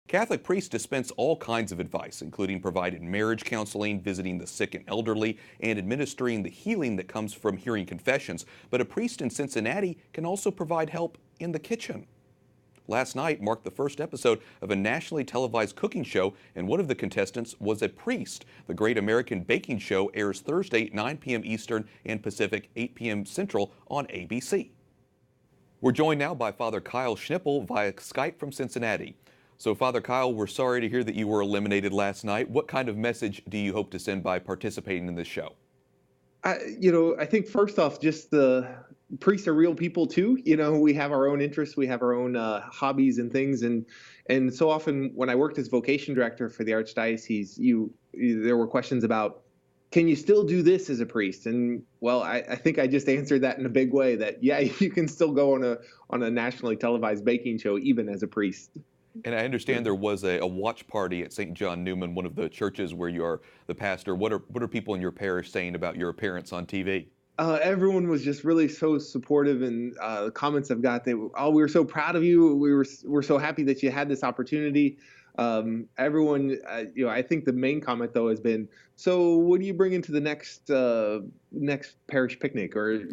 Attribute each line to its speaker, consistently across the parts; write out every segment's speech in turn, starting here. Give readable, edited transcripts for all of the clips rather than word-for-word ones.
Speaker 1: Catholic priests dispense all kinds of advice, including providing marriage counseling, visiting the sick and elderly, and administering the healing that comes from hearing confessions. But a priest in Cincinnati can also provide help in the kitchen. Last night marked the first episode of a nationally televised cooking show, and one of the contestants was a priest. The Great American Baking Show airs Thursday, 9 p.m. Eastern and Pacific, 8 p.m. Central on ABC. We're joined now by Father Kyle Schnippel via Skype from Cincinnati. So, Father Kyle, we're sorry to hear that you were eliminated last night. What kind of message do you hope to send by participating in this show?
Speaker 2: I think first off, just the priests are real people too. We have our own interests, we have our own hobbies and things, and so often when I worked as vocation director for the Archdiocese, there were questions about, can you still do this as a priest? And well, I think I just answered that in a big way. That yeah, you can still go on a nationally televised baking show even as a priest.
Speaker 1: And I understand there was a watch party at St. John Newman, one of the churches where you are the pastor. What are people in your parish saying about your appearance on TV?
Speaker 2: Everyone was just really so supportive, and the comments I've got, we were so proud of you. We're so happy that you had this opportunity. Everyone, I think the main comment though has been, so what do you bring into the next parish picnic, or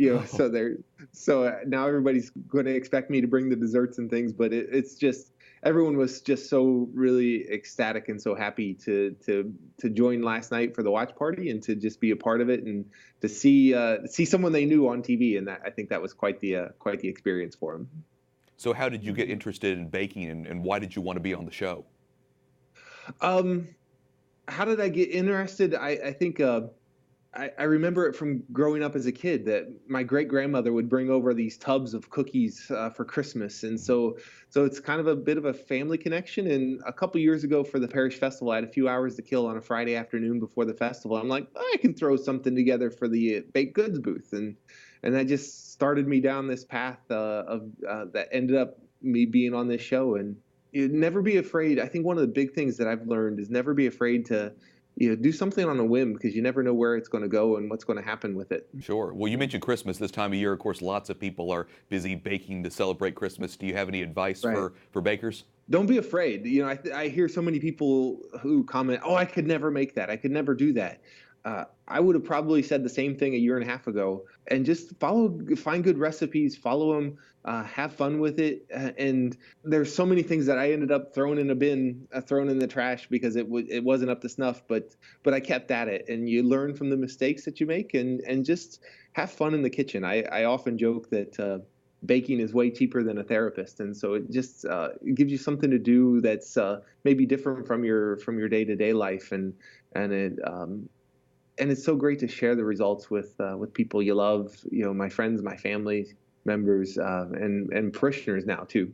Speaker 2: so now everybody's going to expect me to bring the desserts and things, but it's just. Everyone was just so really ecstatic and so happy to join last night for the watch party and to just be a part of it and to see someone they knew on TV, and I think that was quite the experience for them.
Speaker 1: So how did you get interested in baking, and why did you want to be on the show?
Speaker 2: How did I get interested? I think I remember it from growing up as a kid that my great-grandmother would bring over these tubs of cookies for Christmas. And so it's kind of a bit of a family connection. And a couple years ago for the parish festival, I had a few hours to kill on a Friday afternoon before the festival. I'm like, I can throw something together for the baked goods booth. And that just started me down this path that ended up me being on this show. And never be afraid. I think one of the big things that I've learned is never be afraid to do something on a whim, because you never know where it's going to go and what's going to happen with it.
Speaker 1: Sure. Well, you mentioned Christmas this time of year. Of course, lots of people are busy baking to celebrate Christmas. Do you have any advice for bakers?
Speaker 2: Don't be afraid. I hear so many people who comment, oh, I could never make that. I could never do that. I would have probably said the same thing a year and a half ago. And just find good recipes, follow them, have fun with it. And there's so many things that I ended up throwing in a bin, thrown in the trash because it wasn't up to snuff. But I kept at it, and you learn from the mistakes that you make, and just have fun in the kitchen. I often joke that baking is way cheaper than a therapist, and so it just gives you something to do that's maybe different from your day-to-day life, and it's so great to share the results with people you love, my friends, my family members, and parishioners now too.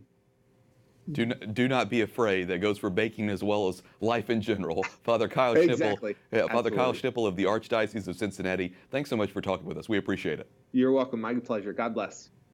Speaker 1: Do not be afraid. That goes for baking as well as life in general. Father Kyle Schnippel,
Speaker 2: Exactly.
Speaker 1: Father Kyle Schnippel of the Archdiocese of Cincinnati. Thanks so much for talking with us. We appreciate it.
Speaker 2: You're welcome. My pleasure. God bless.